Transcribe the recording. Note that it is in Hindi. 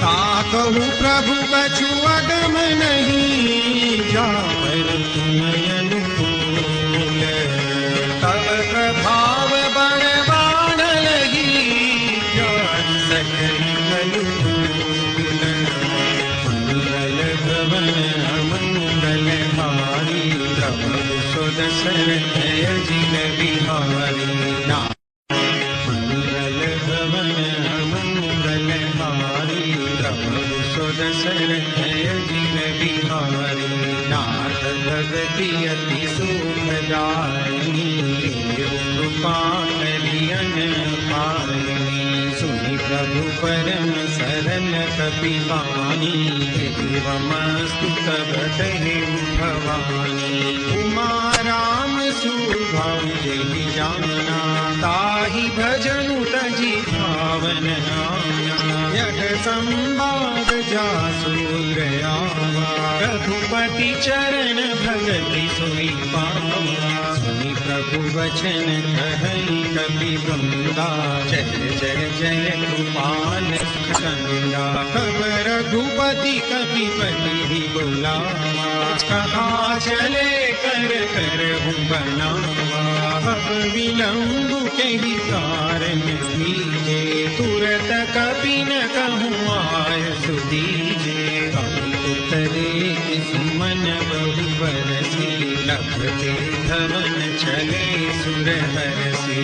ता कहूँ प्रभु कछु अगम नहीं, जा पर तुम अनुकूल। तब प्रभाव बड़वान लगी, जान सकहि अनुकूल। मंगल भवन अमंगल हारी, प्रभु सुदर्शन जिन बिहारी। मंगल भवन अमंगल हारी, प्रभु सुदर्शन जिन बिहारी। नाथ भगति अति सुखदायिनी, कृपा करियन पारनी। सुनि प्रभु परम सरल कपिवानी, एवमस्तु तब तहि भवानी। उमा राम सुभाव जहि जाना, ताहि भजनु तजि भावन आना। यह संवाद जासु आवा, रघुपति चरण भगति सोई पावा। सुनि प्रभु वचन कहई कपि वृंदा, जय जय जय कृपाल कंदा। तब रघुपति कपिपति बुलावा, कहाँ चले कर करहु बनावा। अब विलंब केहि कारण दीजे, तुरत कपि न कहूँ आय सुदीजे। उतरे सुमन बहु बरसी, लखते धवन चले सुर हरसी।